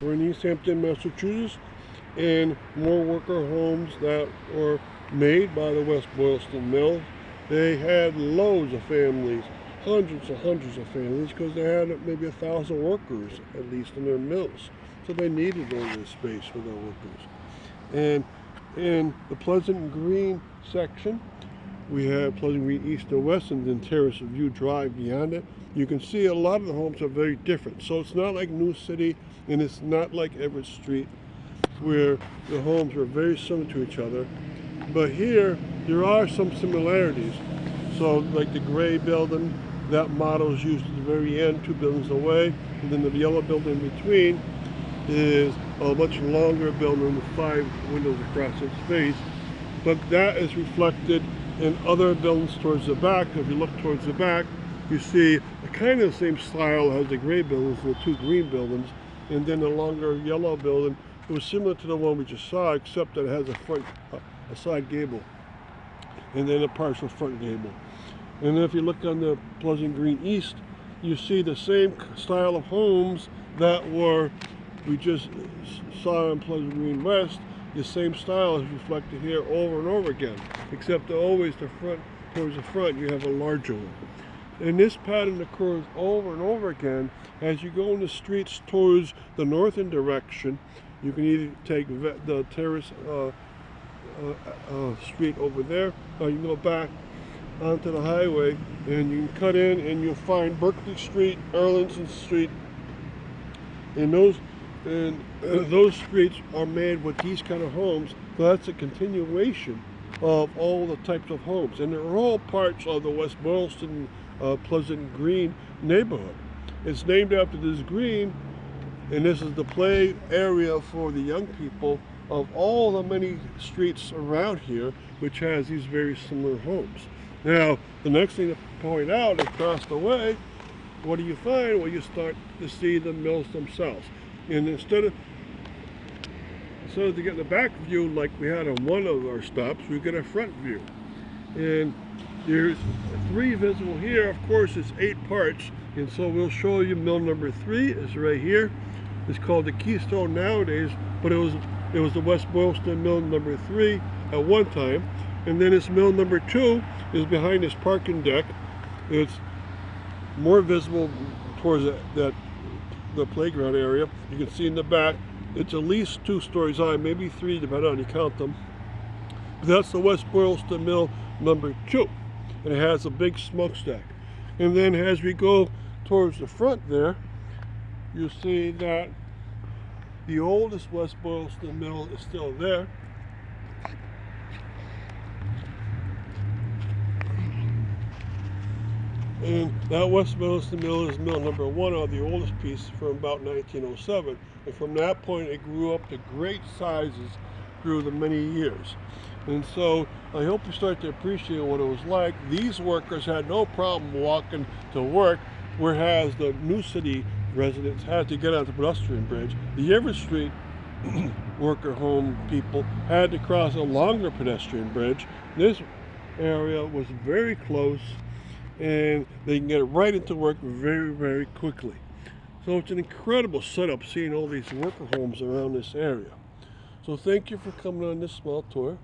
We're in East Hampton, Massachusetts, and more worker homes that were made by the West Boylston Mill. They had loads of families, hundreds of families, because they had maybe 1,000 workers at least in their mills. So they needed all this space for their workers. And in the Pleasant Green section, we have Pleasant Green East and West, and then Terrace View Drive beyond it. You can see a lot of the homes are very different. So it's not like New City, and it's not like Everett Street, where the homes are very similar to each other. But here, there are some similarities. So like the gray building, that model is used at the very end, 2 buildings away. And then the yellow building in between is a much longer building with 5 windows across its face. But that is reflected in other buildings towards the back. If you look towards the back, you see kind of the same style as the gray buildings and the 2 green buildings. And then the longer yellow building, it was similar to the one we just saw, except that it has a side gable, and then a partial front gable. And then if you look on the Pleasant Green East, you see the same style of homes that we just saw in Pleasant Green West. The same style is reflected here over and over again, except that always towards the front, you have a larger one. And this pattern occurs over and over again. As you go in the streets towards the northern direction, you can either take the Terrace street over there, or you can go back onto the highway and you can cut in and you'll find Berkeley Street, Arlington Street, and those streets are made with these kind of homes. So that's a continuation of all the types of homes, and they're all parts of the West Boylston Pleasant Green neighborhood. It's named after this green, and this is the play area for the young people of all the many streets around here, which has these very similar homes. Now, the next thing to point out, across the way, what do you find? Well, you start to see the mills themselves. And instead of getting the back view like we had on one of our stops, we get a front view. And there's 3 visible here. Of course, it's 8 parts. And so we'll show you mill number 3 is right here. It's called the Keystone nowadays, but it was the West Boylston mill number 3 at one time. And then its mill number 2 is behind this parking deck. It's more visible towards the playground area. You can see in the back, it's at least 2 stories high, maybe 3 depending on how you count them. But that's the West Boylston mill number 2, and it has a big smokestack. And then as we go towards the front there, you see that the oldest West Boylston mill is still there. And that West Boylston mill is mill number 1 of the oldest piece from about 1907. And from that point, it grew up to great sizes through the many years. And so I hope you start to appreciate what it was like. These workers had no problem walking to work, whereas the New City residents had to get on the pedestrian bridge. The Everett Street worker home people had to cross a longer pedestrian bridge. This area was very close, and they can get right into work very quickly. So it's an incredible setup seeing all these worker homes around this area. So thank you for coming on this small tour.